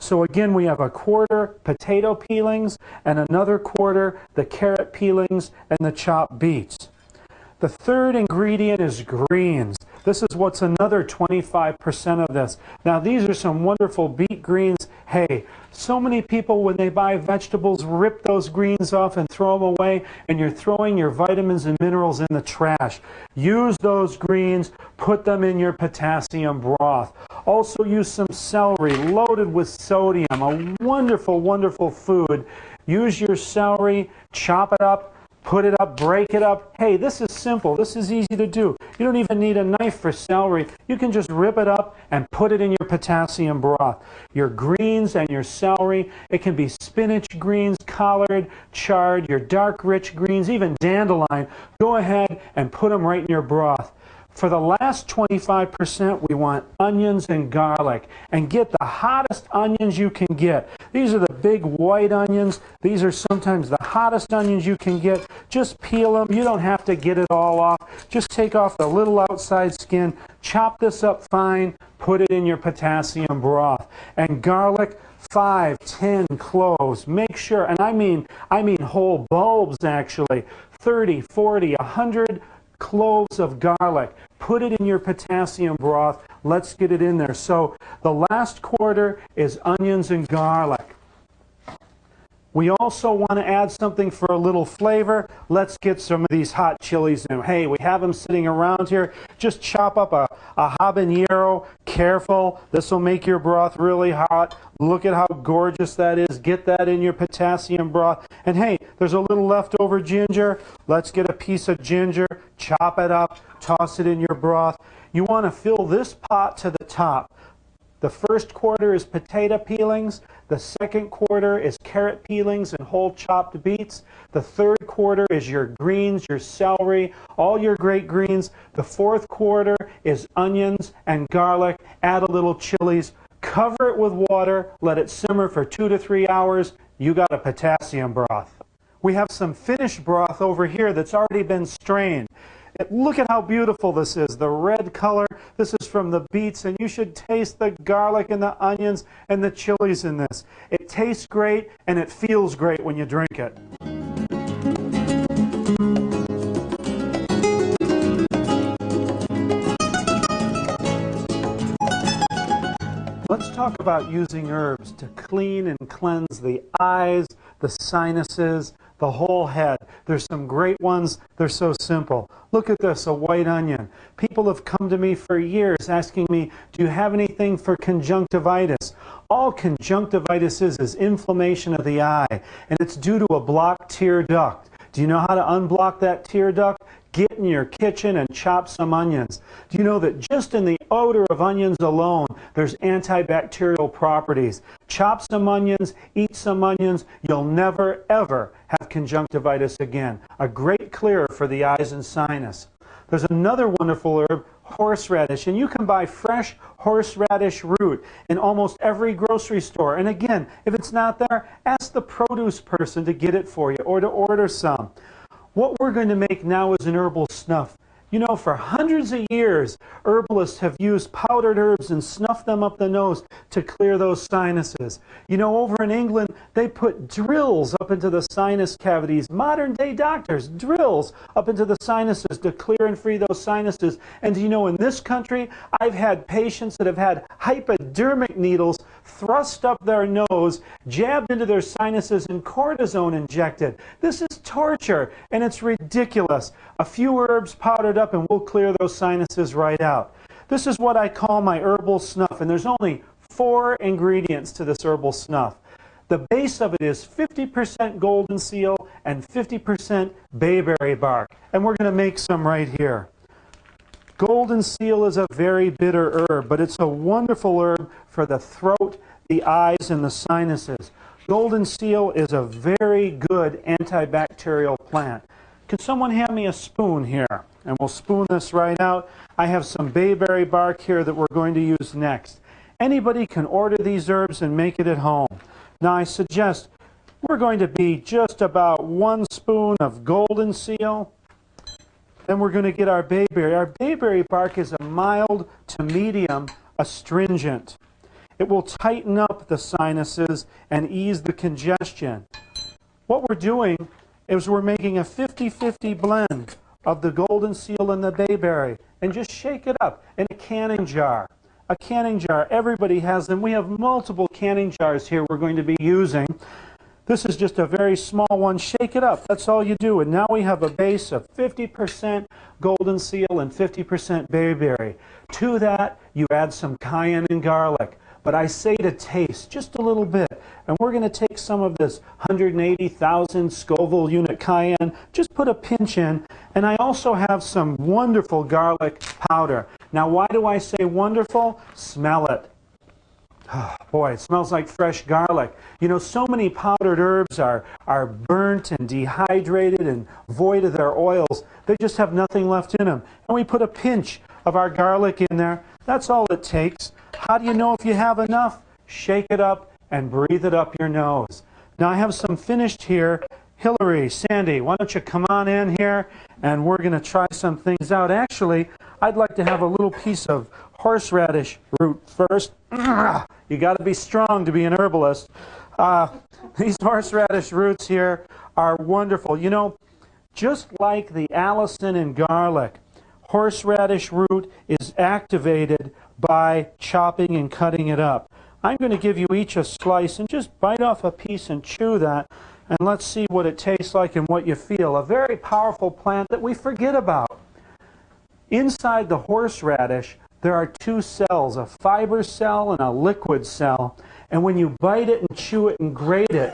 So again, we have 1/4 potato peelings and another 1/4 the carrot peelings and the chopped beets. The third ingredient is greens. This is what's another 25% of this. Now these are some wonderful beet greens. Hey, so many people when they buy vegetables rip those greens off and throw them away, and you're throwing your vitamins and minerals in the trash. Use those greens, put them in your potassium broth. Also use some celery loaded with sodium, a wonderful, wonderful food. Use your celery, chop it up, put it up, break it up. Hey, this is simple. This is easy to do. You don't even need a knife for celery. You can just rip it up and put it in your potassium broth. Your greens and your celery. It can be spinach greens, collard, chard, your dark rich greens, even dandelion. Go ahead and put them right in your broth. For the last 25%, we want onions and garlic. And get the hottest onions you can get. These are the big white onions. These are sometimes the hottest onions you can get. Just peel them. You don't have to get it all off. Just take off the little outside skin. Chop this up fine. Put it in your potassium broth. And garlic, 5, 10 cloves. Make sure, and I mean whole bulbs actually. 30, 40, 100 cloves of garlic. Put it in your potassium broth. Let's get it in there. So the last 1/4 is onions and garlic. We also want to add something for a little flavor. Let's get some of these hot chilies in. Hey, we have them sitting around here. Just chop up a habanero. Careful, this will make your broth really hot. Look at how gorgeous that is. Get that in your potassium broth. And hey, there's a little leftover ginger. Let's get a piece of ginger, chop it up, toss it in your broth. You want to fill this pot to the top. The first quarter is potato peelings. The second quarter is carrot peelings and whole chopped beets. The third quarter is your greens, your celery, all your great greens. The fourth quarter is onions and garlic. Add a little chilies. Cover it with water. Let it simmer for 2 to 3 hours. You got a potassium broth. We have some finished broth over here that's already been strained. Look at how beautiful this is, the red color. This is from the beets, and you should taste the garlic and the onions and the chilies in this. It tastes great, and it feels great when you drink it. Let's talk about using herbs to clean and cleanse the eyes, the sinuses, the whole head. There's some great ones. They're so simple. Look at this, a white onion. People have come to me for years asking me, do you have anything for conjunctivitis? All conjunctivitis is inflammation of the eye, and it's due to a blocked tear duct. Do you know how to unblock that tear duct? Get in your kitchen and chop some onions. Do you know that just in the odor of onions alone, there's antibacterial properties? Chop some onions, eat some onions, you'll never ever have conjunctivitis again. A great clearer for the eyes and sinus. There's another wonderful herb, horseradish, and you can buy fresh horseradish root in almost every grocery store. And again, if it's not there, ask the produce person to get it for you or to order some. What we're going to make now is an herbal snuff. You know, for hundreds of years, herbalists have used powdered herbs and snuffed them up the nose to clear those sinuses. You know, over in England, they put drills up into the sinus cavities. Modern day doctors, drills up into the sinuses to clear and free those sinuses. And do you know, in this country, I've had patients that have had hypodermic needles thrust up their nose, jabbed into their sinuses, and cortisone injected. This is torture, and it's ridiculous. A few herbs powdered up and we'll clear those sinuses right out. This is what I call my herbal snuff, and there's only 4 ingredients to this herbal snuff. The base of it is 50% golden seal and 50% bayberry bark, and we're going to make some right here. Golden seal is a very bitter herb, but it's a wonderful herb for the throat, the eyes, and the sinuses. Golden seal is a very good antibacterial plant. Can someone hand me a spoon here? And we'll spoon this right out. I have some bayberry bark here that we're going to use next. Anybody can order these herbs and make it at home. Now I suggest we're going to be just about 1 spoon of golden seal. Then we're going to get our bayberry. Our bayberry bark is a mild to medium astringent. It will tighten up the sinuses and ease the congestion. What we're doing is we're making a 50-50 blend of the golden seal and the bayberry, and just shake it up in a canning jar. A canning jar, everybody has them. We have multiple canning jars here we're going to be using. This is just a very small one. Shake it up. That's all you do. And now we have a base of 50% golden seal and 50% bayberry. To that, you add some cayenne and garlic. But I say to taste just a little bit. And we're going to take some of this 180,000 Scoville unit cayenne, just put a pinch in. And I also have some wonderful garlic powder. Now, why do I say wonderful? Smell it. Oh, boy, it smells like fresh garlic. You know, so many powdered herbs are burnt and dehydrated and void of their oils. They just have nothing left in them. And we put a pinch of our garlic in there. That's all it takes. How do you know if you have enough? Shake it up and breathe it up your nose. Now I have some finished here. Hillary, Sandy, why don't you come on in here and we're going to try some things out. Actually, I'd like to have a little piece of horseradish root first. You got to be strong to be an herbalist. These horseradish roots here are wonderful. You know, just like the allicin in garlic, horseradish root is activated by chopping and cutting it up. I'm going to give you each a slice and just bite off a piece and chew that, and let's see what it tastes like and what you feel. A very powerful plant that we forget about. Inside the horseradish, there are 2 cells, a fiber cell and a liquid cell. And when you bite it and chew it and grate it,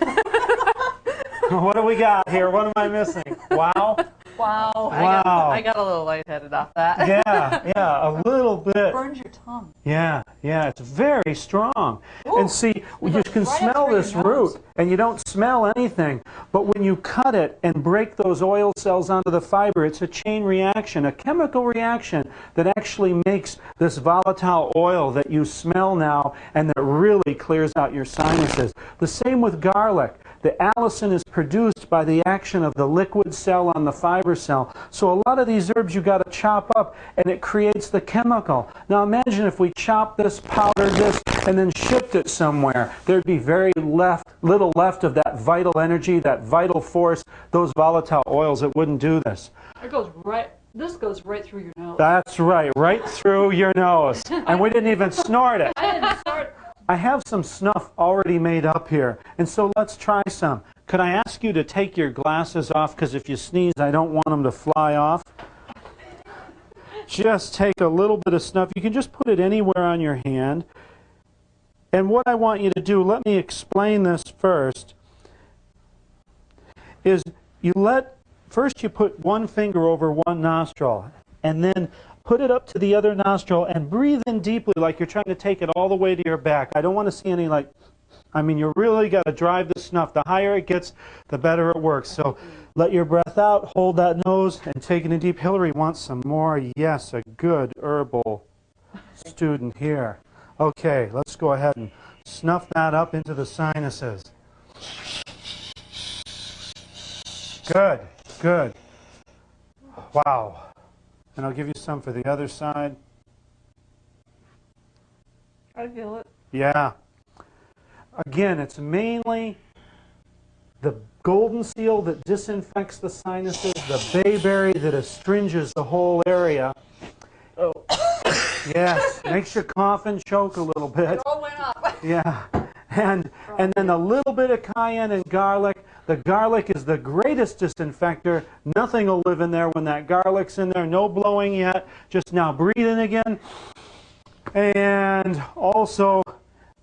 what do we got here? What am I missing? Wow. Wow. Wow. I got a little lightheaded off that. Yeah, a little bit. Burns your tongue. Yeah, it's very strong. Ooh, and see, you goes can right up smell through this your nose. root, and you don't smell anything. But when you cut it and break those oil cells onto the fiber, it's a chain reaction, a chemical reaction that actually makes this volatile oil that you smell now and that really clears out your sinuses. The same with garlic. The allicin is produced by the action of the liquid cell on the fiber cell. So a lot of these herbs you got to chop up and it creates the chemical. Now imagine if we chopped this, powdered this, and then shipped it somewhere. There'd be very little left of that vital energy, that vital force, those volatile oils. It wouldn't do this. It goes right. This goes right through your nose. That's right through your nose. And we didn't even snort it. I didn't start. I have some snuff already made up here, and so let's try some. Could I ask you to take your glasses off, because if you sneeze, I don't want them to fly off. Just take a little bit of snuff. You can just put it anywhere on your hand. And what I want you to do, let me explain this first, is first you put one finger over one nostril, and then put it up to the other nostril and breathe in deeply like you're trying to take it all the way to your back. I don't want to see any you really got to drive the snuff. The higher it gets, the better it works. So let your breath out, hold that nose, and take it in deep. Hillary wants some more. Yes, a good herbal student here. Okay, let's go ahead and snuff that up into the sinuses. Good. Wow. And I'll give you some for the other side. I feel it. Yeah. Again, it's mainly the golden seal that disinfects the sinuses, the bayberry that astringes the whole area. Oh. Yes, makes you cough and choke a little bit. It all went up. Yeah. And then a little bit of cayenne and garlic. The garlic is the greatest disinfector. Nothing will live in there when that garlic's in there. No blowing yet. Just now breathe in again. And also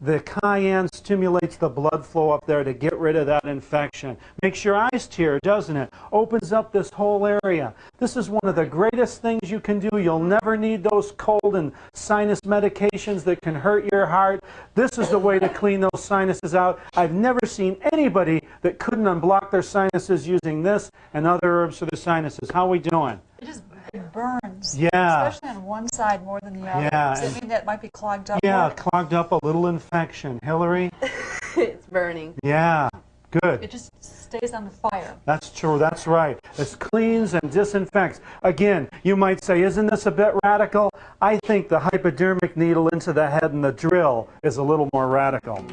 the cayenne stimulates the blood flow up there to get rid of that infection. Makes your eyes tear, doesn't it? Opens up this whole area. This is one of the greatest things you can do. You'll never need those cold and sinus medications that can hurt your heart. This is the way to clean those sinuses out. I've never seen anybody that couldn't unblock their sinuses using this and other herbs for the sinuses. How are we doing? It burns. Yeah. Especially on one side more than the other. Yeah. Does it mean that it might be clogged up? Yeah, more? clogged up, a little infection. Hillary? It's burning. Yeah, good. It just stays on the fire. That's true, that's right. It cleans and disinfects. Again, you might say, isn't this a bit radical? I think the hypodermic needle into the head and the drill is a little more radical.